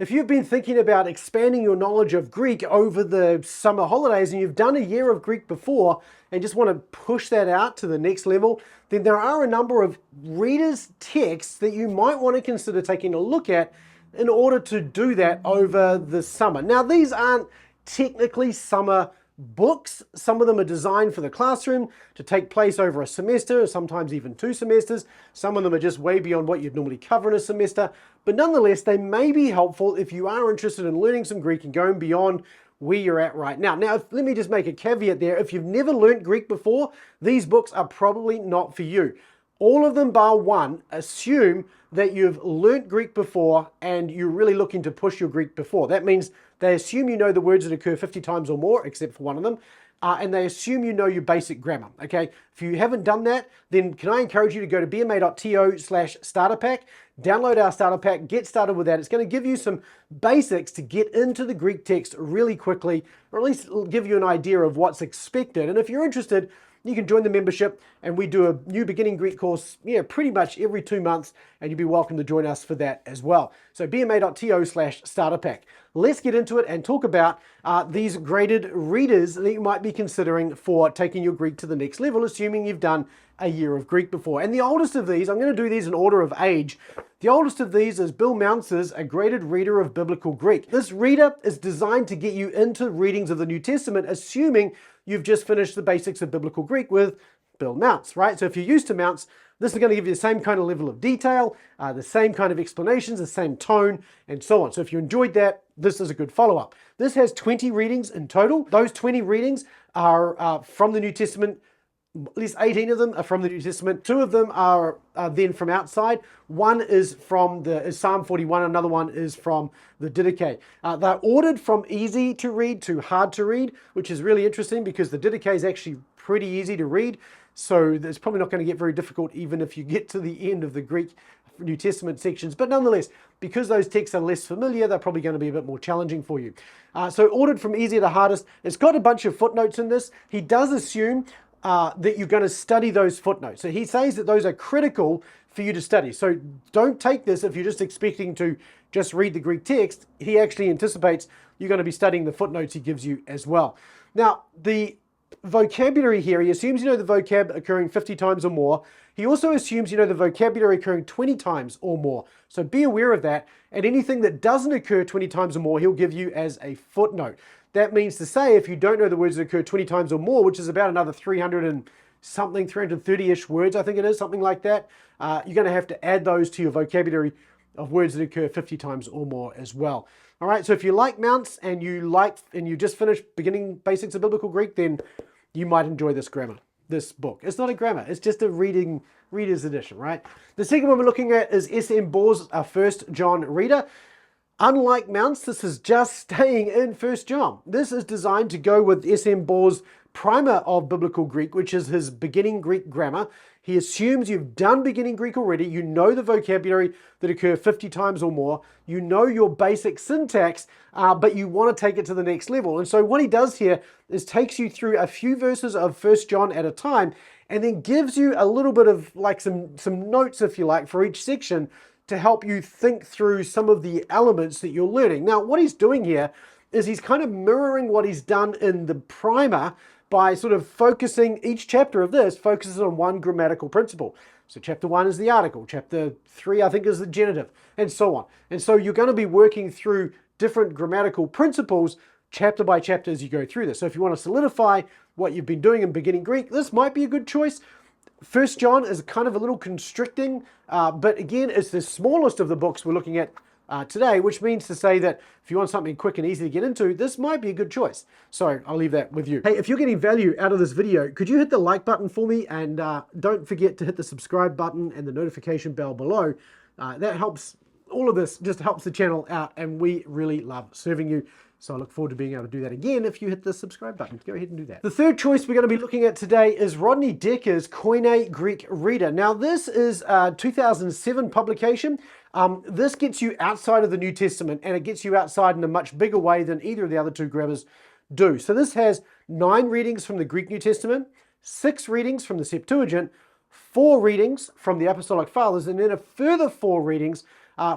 If you've been thinking about expanding your knowledge of Greek over the summer holidays and you've done a year of Greek before and just want to push that out to the next level, then there are a number of readers' texts that you might want to consider taking a look at in order to do that over the summer. Now, these aren't technically summer books. Some of them are designed for the classroom to take place over a semester, sometimes even 2 semesters. Some of them are just way beyond what you'd normally cover in a semester. But nonetheless, they may be helpful if you are interested in learning some Greek and going beyond where you're at right now. Now, let me just make a caveat there. If you've never learned Greek before, these books are probably not for you. All of them bar one assume that you've learnt Greek before and you're really looking to push your Greek before. That means they assume you know the words that occur 50 times or more, except for one of them, and they assume you know your basic grammar, okay? If you haven't done that, then can I encourage you to go to bma.to/starterpack, download our starter pack, get started with that. It's going to give you some basics to get into the Greek text really quickly, or at least it'll give you an idea of what's expected. And if you're interested, you can join the membership, and we do a new beginning Greek course, pretty much every 2 months, and you'd be welcome to join us for that as well. So bma.to/starterpack. Let's get into it and talk about these graded readers that you might be considering for taking your Greek to the next level, assuming you've done a year of Greek before. And the oldest of these, I'm going to do these in order of age. The oldest of these is Bill Mountz's A Graded Reader of Biblical Greek. This reader is designed to get you into readings of the New Testament, assuming you've just finished the basics of biblical Greek with Bill Mountz, right? So if you're used to Mountz, this is going to give you the same kind of level of detail, the same kind of explanations, the same tone, and so on. So if you enjoyed that, this is a good follow-up. This has 20 readings in total. Those 20 readings are from the New Testament. At least 18 of them are from the New Testament. 2 of them are then from outside. One is from Psalm 41. Another one is from the Didache. They're ordered from easy to read to hard to read, which is really interesting because the Didache is actually pretty easy to read. So it's probably not going to get very difficult even if you get to the end of the Greek New Testament sections. But nonetheless, because those texts are less familiar, they're probably going to be a bit more challenging for you. So ordered from easier to hardest. It's got a bunch of footnotes in this. He does assume that you're going to study those footnotes. So he says that those are critical for you to study. So don't take this if you're just expecting to just read the Greek text. He actually anticipates you're going to be studying the footnotes he gives you as well. Now, the vocabulary here, he assumes you know the vocab occurring 50 times or more. He also assumes you know the vocabulary occurring 20 times or more. So be aware of that. And anything that doesn't occur 20 times or more, he'll give you as a footnote. That means to say, if you don't know the words that occur 20 times or more, which is about another 300 and something, 330-ish words, I think it is, something like that, you're going to have to add those to your vocabulary of words that occur 50 times or more as well. All right, so if you like Mountz and you just finished beginning basics of biblical Greek, then you might enjoy this book. It's not a grammar, it's just a reader's edition, right? The second one we're looking at is S.M. Boers, our First John reader. Unlike Mountz, this is just staying in 1 John. This is designed to go with S.M. Boers' primer of biblical Greek, which is his beginning Greek grammar. He assumes you've done beginning Greek already, you know the vocabulary that occur 50 times or more, you know your basic syntax, but you want to take it to the next level. And so what he does here is takes you through a few verses of 1 John at a time, and then gives you a little bit of like some notes, if you like, for each section to help you think through some of the elements that you're learning. Now, what he's doing here is he's kind of mirroring what he's done in the primer by sort of focusing, each chapter of this focuses on one grammatical principle. So chapter 1 is the article, chapter 3 I think is the genitive, and so on. And so you're going to be working through different grammatical principles chapter by chapter as you go through this. So if you want to solidify what you've been doing in beginning Greek, this might be a good choice. 1 John is kind of a little constricting, but again, it's the smallest of the books we're looking at today, which means to say that if you want something quick and easy to get into, this might be a good choice. So I'll leave that with you. Hey, if you're getting value out of this video, could you hit the like button for me? And don't forget to hit the subscribe button and the notification bell below. That helps, all of this just helps the channel out, and we really love serving you. So I look forward to being able to do that again if you hit the subscribe button. Go ahead and do that. The third choice we're going to be looking at today is Rodney Decker's Koine Greek Reader. Now this is a 2007 publication. This gets you outside of the New Testament, and it gets you outside in a much bigger way than either of the other two grammars do. So this has 9 readings from the Greek New Testament, 6 readings from the Septuagint, 4 readings from the Apostolic Fathers, and then a further 4 readings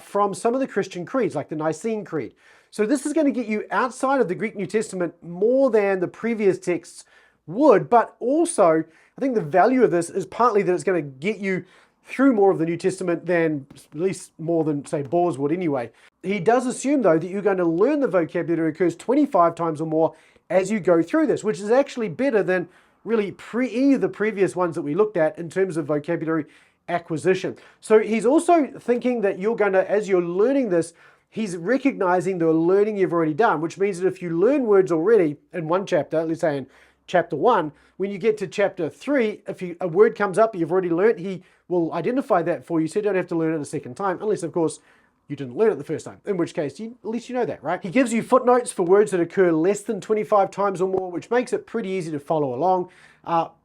from some of the Christian creeds, like the Nicene Creed. So this is going to get you outside of the Greek New Testament more than the previous texts would, but also I think the value of this is partly that it's going to get you through more of the New Testament than, at least more than, say, Boers would anyway. He does assume, though, that you're going to learn the vocabulary that occurs 25 times or more as you go through this, which is actually better than really any of the previous ones that we looked at in terms of vocabulary acquisition. So he's also thinking that you're going to, as you're learning this, he's recognizing the learning you've already done, which means that if you learn words already in one chapter, let's say in chapter 1, when you get to chapter 3, if a word comes up you've already learned, he will identify that for you, so you don't have to learn it a second time, unless, of course, you didn't learn it the first time, in which case, at least you know that, right? He gives you footnotes for words that occur less than 25 times or more, which makes it pretty easy to follow along.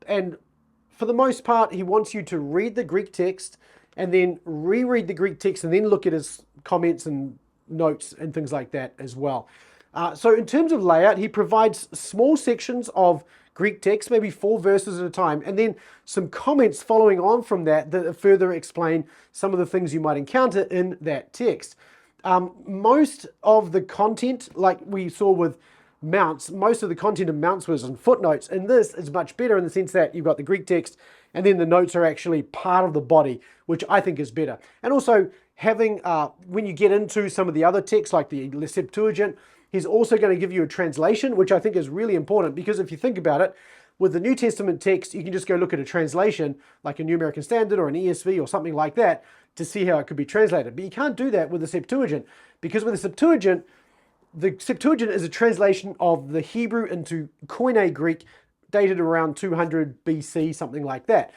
And for the most part, he wants you to read the Greek text and then reread the Greek text and then look at his comments and notes and things like that as well. So in terms of layout, he provides small sections of Greek text, maybe 4 verses at a time, and then some comments following on from that that further explain some of the things you might encounter in that text. Most of the content, like we saw with Mountz, most of the content of Mountz was in footnotes, and this is much better in the sense that you've got the Greek text and then the notes are actually part of the body, which I think is better. And also having, when you get into some of the other texts like the Septuagint, he's also going to give you a translation, which I think is really important, because if you think about it, with the New Testament text, you can just go look at a translation, like a New American Standard or an ESV or something like that, to see how it could be translated. But you can't do that with the Septuagint, because with the Septuagint is a translation of the Hebrew into Koine Greek, dated around 200 BC, something like that.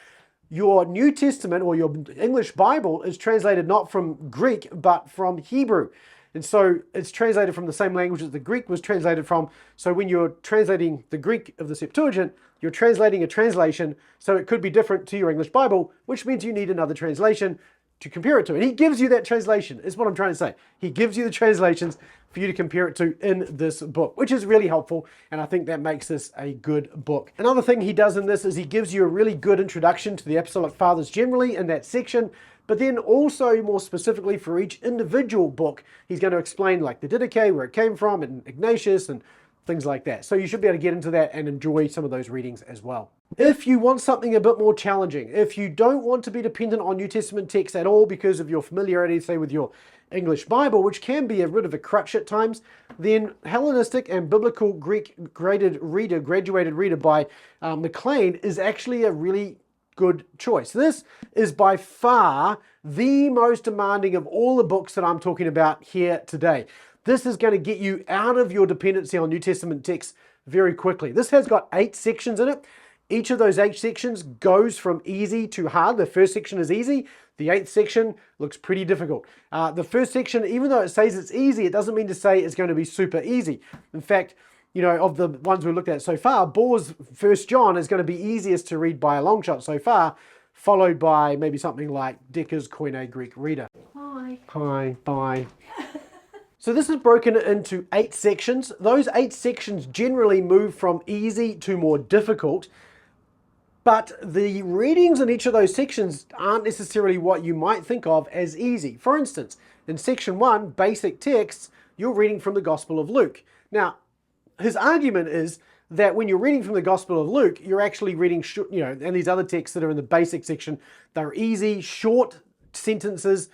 Your New Testament or your English Bible is translated not from Greek, but from Hebrew. And so it's translated from the same language that the Greek was translated from. So when you're translating the Greek of the Septuagint, you're translating a translation, so it could be different to your English Bible, which means you need another translation to compare it to. And he gives you that translation, is what I'm trying to say. He gives you the translations for you to compare it to in this book, which is really helpful, and I think that makes this a good book. Another thing he does in this is he gives you a really good introduction to the Apostolic Fathers generally in that section, but then also more specifically for each individual book, he's going to explain like the Didache, where it came from, and Ignatius, and things like that. So you should be able to get into that and enjoy some of those readings as well. If you want something a bit more challenging, if you don't want to be dependent on New Testament text at all because of your familiarity, say, with your English Bible, which can be a bit of a crutch at times, then Hellenistic and Biblical Greek graduated reader by Maclean is actually a really good choice. This is by far the most demanding of all the books that I'm talking about here today. This is going to get you out of your dependency on New Testament texts very quickly. This has got 8 sections in it. Each of those 8 sections goes from easy to hard. The first section is easy. The 8th section looks pretty difficult. The first section, even though it says it's easy, it doesn't mean to say it's going to be super easy. In fact, you know, of the ones we've looked at so far, Boers' 1 John is going to be easiest to read by a long shot so far, followed by maybe something like Decker's Koine Greek Reader. Hi. Hi, bye. So this is broken into 8 sections. Those 8 sections generally move from easy to more difficult, but the readings in each of those sections aren't necessarily what you might think of as easy. For instance, in section 1, basic texts, you're reading from the Gospel of Luke. Now, his argument is that when you're reading from the Gospel of Luke, you're actually reading, and these other texts that are in the basic section, they're easy, short sentences,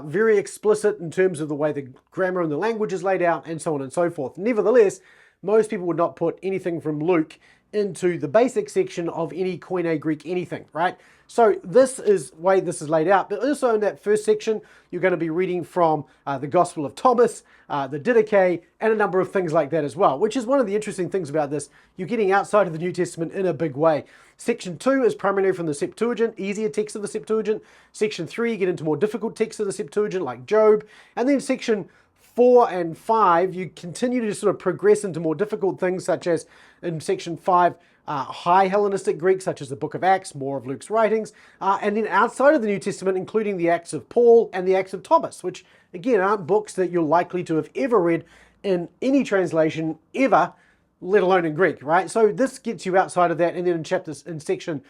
very explicit in terms of the way the grammar and the language is laid out, and so on and so forth. Nevertheless, most people would not put anything from Luke into the basic section of any Koine Greek anything, right? So this is the way this is laid out. But also in that first section, you're going to be reading from the Gospel of Thomas, the Didache, and a number of things like that as well, which is one of the interesting things about this. You're getting outside of the New Testament in a big way. Section 2 is primarily from the Septuagint, easier texts of the Septuagint. Section 3, you get into more difficult texts of the Septuagint, like Job. And then section 4 and 5, you continue to sort of progress into more difficult things, such as in section 5, high Hellenistic Greek, such as the book of Acts, more of Luke's writings, and then outside of the New Testament, including the Acts of Paul and the Acts of Thomas, which again aren't books that you're likely to have ever read in any translation ever, let alone in Greek, right? So this gets you outside of that, and then in section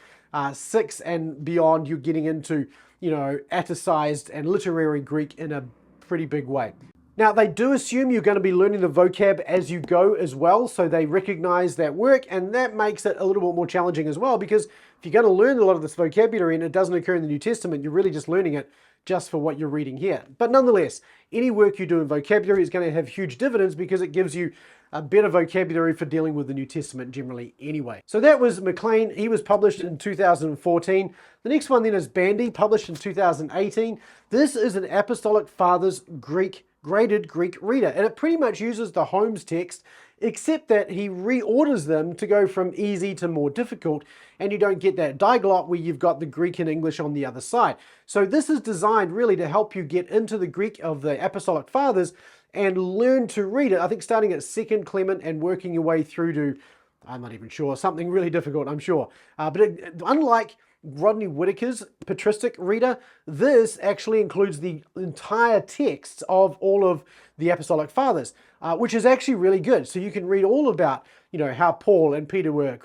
6 and beyond, you're getting into Atticized and literary Greek in a pretty big way. Now, they do assume you're going to be learning the vocab as you go as well, so they recognize that work, and that makes it a little bit more challenging as well, because if you're going to learn a lot of this vocabulary and it doesn't occur in the New Testament, you're really just learning it just for what you're reading here. But nonetheless, any work you do in vocabulary is going to have huge dividends because it gives you a better vocabulary for dealing with the New Testament generally anyway. So that was McLean. He was published in 2014. The next one then is Bandy, published in 2018. This is an Apostolic Fathers graded Greek reader, and it pretty much uses the Holmes text, except that he reorders them to go from easy to more difficult, and you don't get that diglot where you've got the Greek and English on the other side. So this is designed really to help you get into the Greek of the Apostolic Fathers and learn to read it. I think starting at 2nd Clement and working your way through to, I'm not even sure, something really difficult, I'm sure. Unlike Rodney Whitaker's patristic reader, this actually includes the entire texts of all of the Apostolic Fathers, which is actually really good. So you can read all about, how Paul and Peter were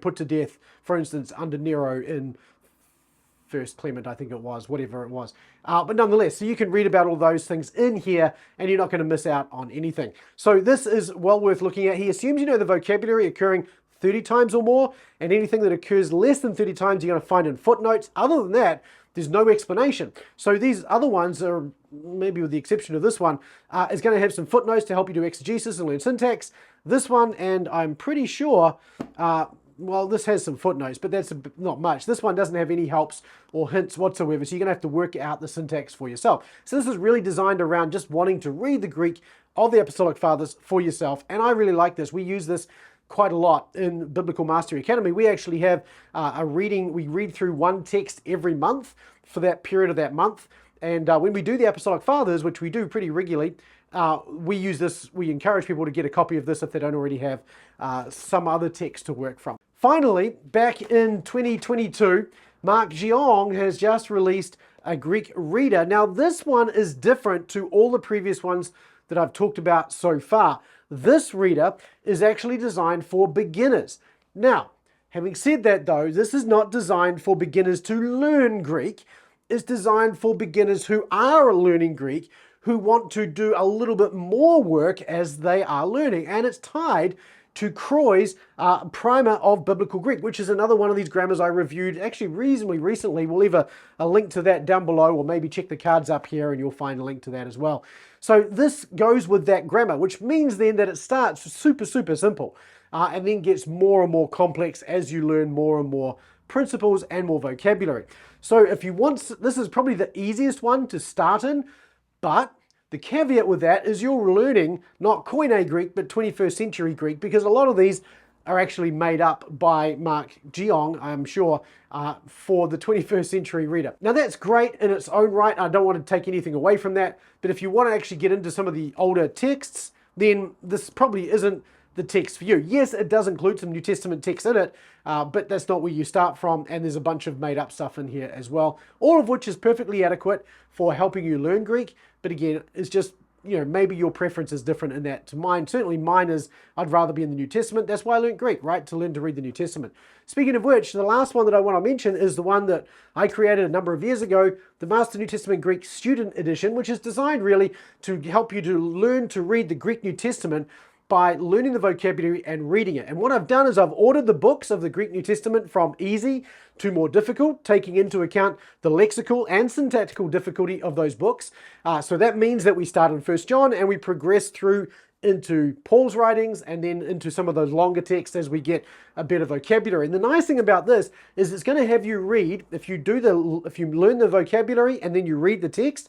put to death, for instance, under Nero in 1st Clement, I think it was, whatever it was. But nonetheless, so you can read about all those things in here, and you're not going to miss out on anything. So this is well worth looking at. He assumes you know the vocabulary occurring 30 times or more, and anything that occurs less than 30 times you're going to find in footnotes. Other than that, there's no explanation. So these other ones are, maybe with the exception of this one, is going to have some footnotes to help you do exegesis and learn syntax. This one, and I'm pretty sure, well, this has some footnotes, but that's not much. This one doesn't have any helps or hints whatsoever, so you're going to have to work out the syntax for yourself. So this is really designed around just wanting to read the Greek of the Apostolic Fathers for yourself, and I really like this. We use this quite a lot in Biblical Mastery Academy. We actually have we read through one text every month for that period of that month, and when we do the Apostolic Fathers, which we do pretty regularly, we use this. We encourage people to get a copy of this if they don't already have some other text to work from. Finally, back in 2022, Mark Jeong has just released a Greek reader. Now, this one is different to all the previous ones that I've talked about so far. This reader is actually designed for beginners. Now, having said that though, this is not designed for beginners to learn Greek. It's designed for beginners who are learning Greek, who want to do a little bit more work as they are learning. And it's tied to Croy's Primer of Biblical Greek, which is another one of these grammars I reviewed actually reasonably recently. We'll leave a link to that down below, or maybe check the cards up here and you'll find a link to that as well. So this goes with that grammar, which means then that it starts super, super simple and then gets more and more complex as you learn more and more principles and more vocabulary. So if you want, this is probably the easiest one to start in, but the caveat with that is you're learning not Koine Greek, but 21st century Greek, because a lot of these are actually made up by Mark Jeong, I'm sure, for the 21st century reader. Now that's great in its own right. I don't want to take anything away from that, but if you want to actually get into some of the older texts, then this probably isn't the text for you. Yes, it does include some New Testament text in it, but that's not where you start from, and there's a bunch of made up stuff in here as well, all of which is perfectly adequate for helping you learn Greek. But again, it's just, maybe your preference is different in that to mine. Certainly mine is, I'd rather be in the New Testament. That's why I learned Greek, right? To learn to read the New Testament. Speaking of which, the last one that I want to mention is the one that I created a number of years ago, the Master New Testament Greek Student Edition, which is designed really to help you to learn to read the Greek New Testament by learning the vocabulary and reading it. And what I've done is I've ordered the books of the Greek New Testament from easy to more difficult, taking into account the lexical and syntactical difficulty of those books. So that means that we start in 1 John and we progress through into Paul's writings and then into some of those longer texts as we get a better vocabulary. And the nice thing about this is it's going to have you read, if you learn the vocabulary and then you read the text,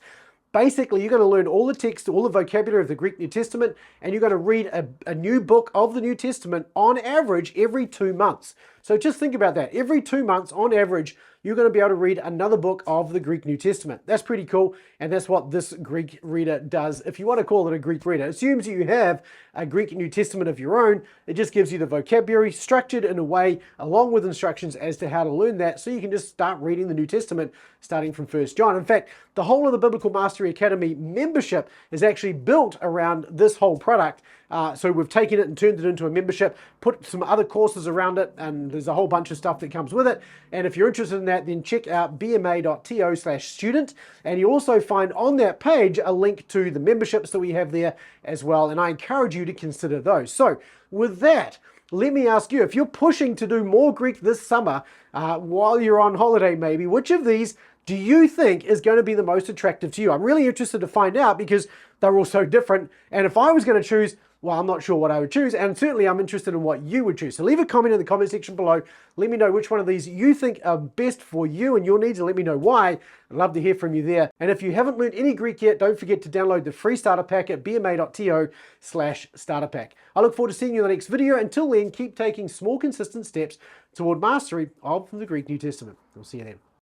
basically, you're going to learn all the text, all the vocabulary of the Greek New Testament, and you're going to read a new book of the New Testament on average every 2 months. So just think about that. Every 2 months, on average, you're going to be able to read another book of the Greek New Testament. That's pretty cool, and that's what this Greek reader does. If you want to call it a Greek reader, it assumes you have a Greek New Testament of your own. It just gives you the vocabulary structured in a way, along with instructions as to how to learn that, so you can just start reading the New Testament starting from 1 John. In fact, the whole of the Biblical Mastery Academy membership is actually built around this whole product, So we've taken it and turned it into a membership, put some other courses around it, and there's a whole bunch of stuff that comes with it. And if you're interested in that, then check out bma.to/student. And you also find on that page a link to the memberships that we have there as well. And I encourage you to consider those. So with that, let me ask you, if you're pushing to do more Greek this summer, while you're on holiday maybe, which of these do you think is going to be the most attractive to you? I'm really interested to find out because they're all so different. And if I was going to choose, well, I'm not sure what I would choose. And certainly I'm interested in what you would choose. So leave a comment in the comment section below. Let me know which one of these you think are best for you and your needs, and let me know why. I'd love to hear from you there. And if you haven't learned any Greek yet, don't forget to download the free starter pack at bma.to/starter pack. I look forward to seeing you in the next video. Until then, keep taking small, consistent steps toward mastery of the Greek New Testament. We'll see you then.